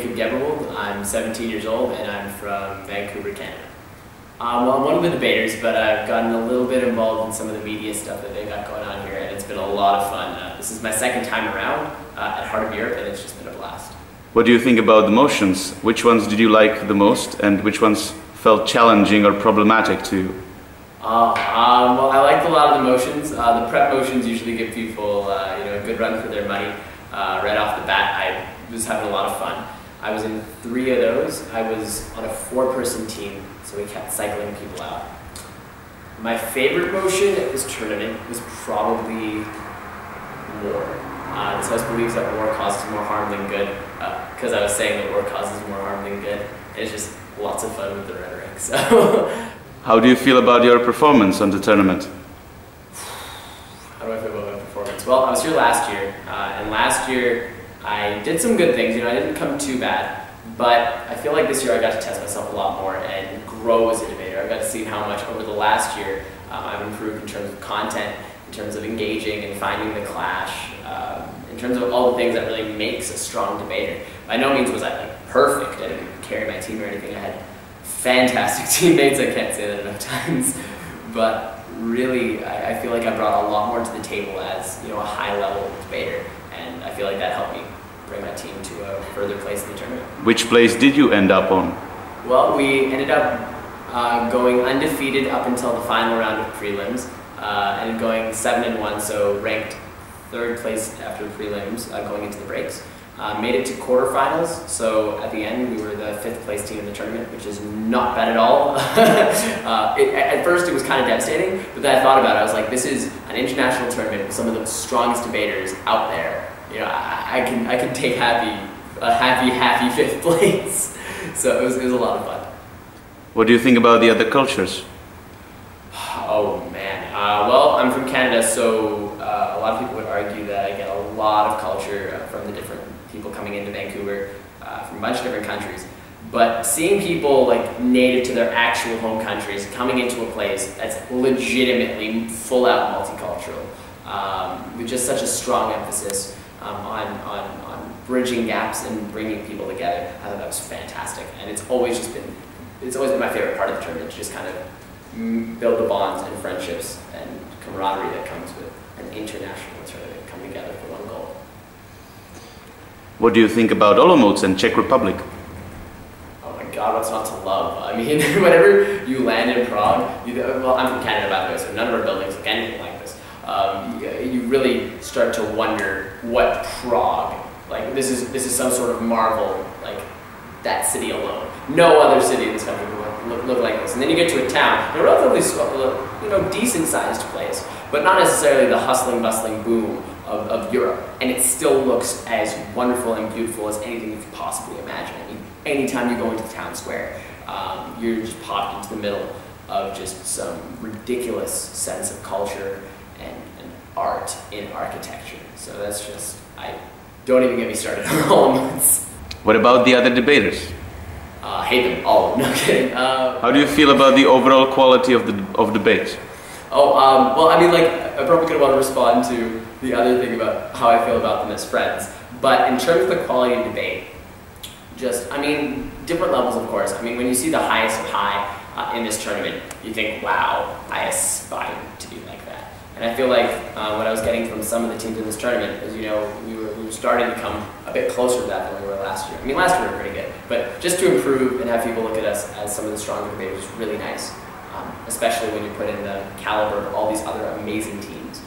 Gebrewold. I'm 17 years old and I'm from Vancouver, Canada. Well, I'm one of the debaters, but I've gotten a little bit involved in some of the media stuff that they've got going on here, and it's been a lot of fun. This is my second time around at Heart of Europe, and it's just been a blast. What do you think about the motions? Which ones did you like the most, and which ones felt challenging or problematic to you? Well, I liked a lot of the motions. The prep motions usually give people a good run for their money. Right off the bat, I was having a lot of fun. I was in 3 of those. I was on a 4-person team, so we kept cycling people out. My favorite motion at this tournament was probably war. This house believes that war causes more harm than good, because I was saying that war causes more harm than good. And it's just lots of fun with the rhetoric. So, how do you feel about your performance on the tournament? How do I feel about my performance? Well, I was here last year, and last year I did some good things. I didn't come too bad, but I feel like this year I got to test myself a lot more and grow as a debater. I got to see how much over the last year I've improved in terms of content, in terms of engaging and finding the clash, in terms of all the things that really makes a strong debater. By no means was I perfect. I didn't carry my team or anything. I had fantastic teammates. I can't say that enough times, but really I feel like I brought a lot more to the table as a high-level debater, and I feel like that helped me bring my team to a further place in the tournament. Which place did you end up on? Well, we ended up going undefeated up until the final round of prelims, and going 7-1, so ranked 3rd place after the prelims, going into the breaks. Made it to quarterfinals, so at the end we were the 5th place team in the tournament, which is not bad at all. At first it was kind of devastating, but then I thought about it. I was like, this is an international tournament with some of the strongest debaters out there. I can take a happy 5th place. So it was a lot of fun. What do you think about the other cultures? Oh man, well, I'm from Canada, so a lot of people would argue that I get a lot of culture from the different people coming into Vancouver from a bunch of different countries. But seeing people like native to their actual home countries coming into a place that's legitimately full-out multicultural, with just such a strong emphasis on bridging gaps and bringing people together, I thought that was fantastic. And it's always been my favorite part of the tournament, to just kind of build the bonds and friendships and camaraderie that comes with an international tournament coming together for one goal. What do you think about Olomouc and Czech Republic? Oh my God, what's not to love? I mean, whenever you land in Prague, well, I'm from Canada by the way, so none of our buildings look anything like this. You really start to wonder what Prague, like this is some sort of marvel, like that city alone. No other city in this country would look like this. And then you get to a town, a relatively decent-sized place, but not necessarily the hustling, bustling boom of Europe. And it still looks as wonderful and beautiful as anything you could possibly imagine. I mean, anytime you go into the town square, you're just popped into the middle of just some ridiculous sense of culture and art in architecture. So that's just, don't even get me started on Olomouc. What about the other debaters? Hate them all. No kidding. How do you feel about the overall quality of debates? Well, I mean, like, I probably could want to respond to the other thing about how I feel about them as friends. But in terms of the quality of debate, different levels, of course. I mean, when you see the highest of high in this tournament, you think, wow, I aspire to be like that. And I feel like what I was getting from some of the teams in this tournament is, we were starting to come a bit closer to that than we were last year. I mean, last year we were pretty good, but just to improve and have people look at us as some of the stronger debaters is really nice, especially when you put in the caliber of all these other amazing teams.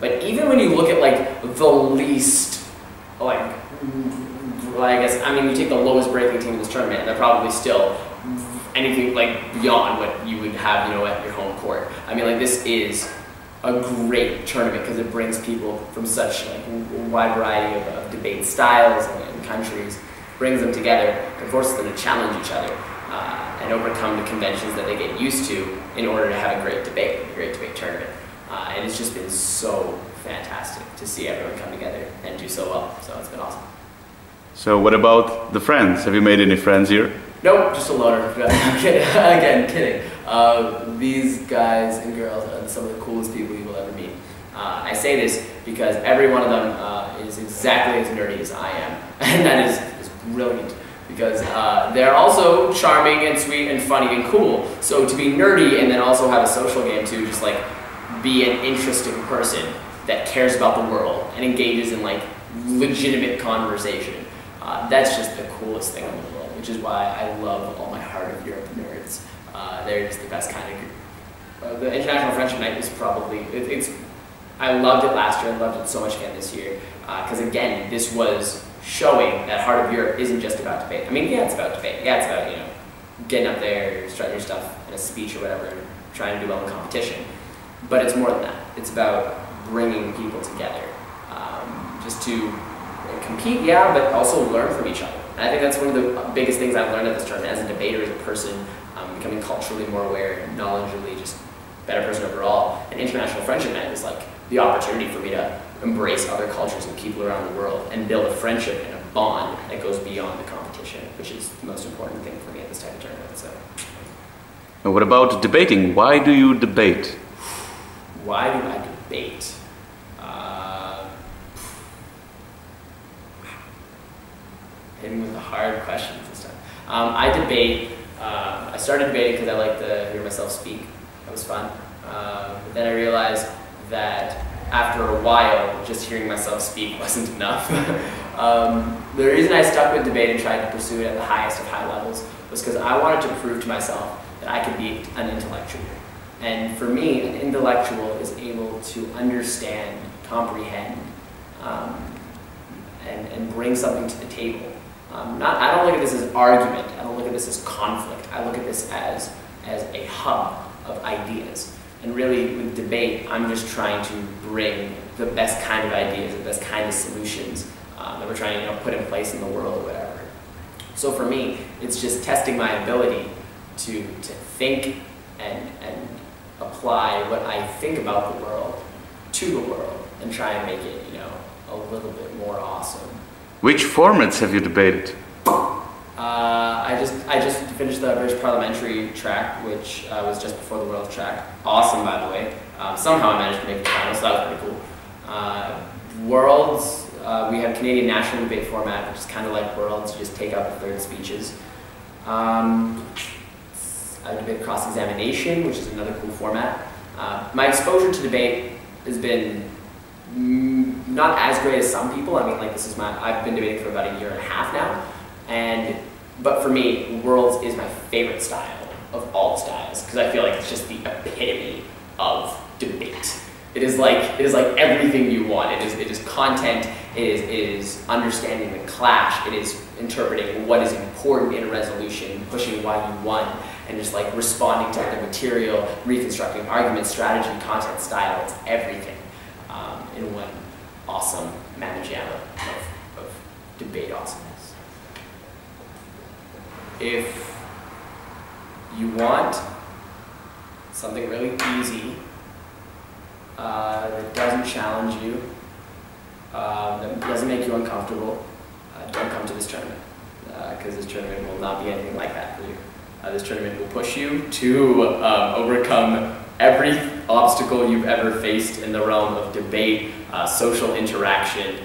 But even when you look at like the least, you take the lowest breaking team in this tournament, and they're probably still anything like beyond what you would have, at your home court. I mean, like, this is a great tournament because it brings people from such a wide variety of debate styles and countries, brings them together and forces them to challenge each other and overcome the conventions that they get used to in order to have a great debate tournament. And it's just been so fantastic to see everyone come together and do so well. So it's been awesome. So what about the friends? Have you made any friends here? Nope, just a loner. Again, kidding. These guys and girls are some of the coolest people you will ever meet. I say this because every one of them is exactly as nerdy as I am, and that is brilliant because they're also charming and sweet and funny and cool. So to be nerdy and then also have a social game too, just like be an interesting person that cares about the world and engages in like legitimate conversation. That's just the coolest thing in the world, which is why I love all my Heart of Europe nerds. They're just the best kind of group. The International Friendship Night was probably, I loved it last year, I loved it so much again this year, because again, this was showing that Heart of Europe isn't just about debate. I mean, yeah, it's about debate. Yeah, it's about, you know, getting up there, strutting your stuff in a speech or whatever, and trying to do well in competition. But it's more than that. It's about bringing people together, just to compete, yeah, but also learn from each other. And I think that's one of the biggest things I've learned at this tournament as a debater, as a person, becoming culturally more aware, knowledgeably, just better person overall. And International Friendship Night was like the opportunity for me to embrace other cultures and people around the world and build a friendship and a bond that goes beyond the competition, which is the most important thing for me at this type of tournament. So. And what about debating? Why do you debate? Why do I debate? Hitting with the hard questions this time. I debate. I started debating because I like to hear myself speak. That was fun. But then I realized that after a while, just hearing myself speak wasn't enough. The reason I stuck with debate and tried to pursue it at the highest of high levels was because I wanted to prove to myself that I could be an intellectual. And for me, an intellectual is able to understand, comprehend, and bring something to the table. I don't look at this as argument. I don't look at this as conflict. I look at this as a hub of ideas. And really, with debate, I'm just trying to bring the best kind of ideas, the best kind of solutions that we're trying to put in place in the world or whatever. So for me, it's just testing my ability to think and apply what I think about the world to the world and try and make it, you know, a little bit more awesome. Which formats have you debated? I just finished the British Parliamentary track, which was just before the World track. Awesome, by the way. Somehow I managed to make the final, so that was pretty cool. Worlds, we have Canadian National Debate format, which is kind of like Worlds. You just take out the third speeches. I debate cross-examination, which is another cool format. My exposure to debate has been not as great as some people. I mean, like I've been debating for about a year and a half now, but for me, Worlds is my favorite style of all styles because I feel like it's just the epitome of debate. It is like everything you want. It is content. It is understanding the clash. It is interpreting what is important in a resolution, pushing why you won, and just like responding to the material, reconstructing argument, strategy, content, style. It's everything in one awesome management of debate awesomeness. If you want something really easy that doesn't challenge you, that doesn't make you uncomfortable, don't come to this tournament, because this tournament will not be anything like that for you. This tournament will push you to overcome every obstacle you've ever faced in the realm of debate, social interaction,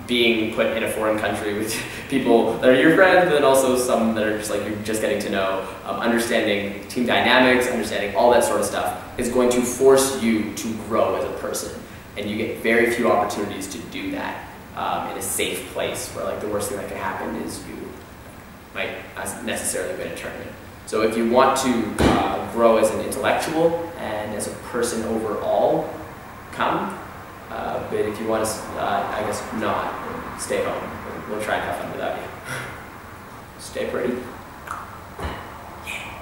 being put in a foreign country with people that are your friends, but then also some that are just like you're just getting to know, understanding team dynamics, understanding all that sort of stuff is going to force you to grow as a person. And you get very few opportunities to do that in a safe place where like the worst thing that can happen is you might not necessarily win a tournament. So if you want to grow as an intellectual and as a person overall, come. But if you want to, I guess not, stay home. We'll try and have fun without you. Stay pretty. Yeah.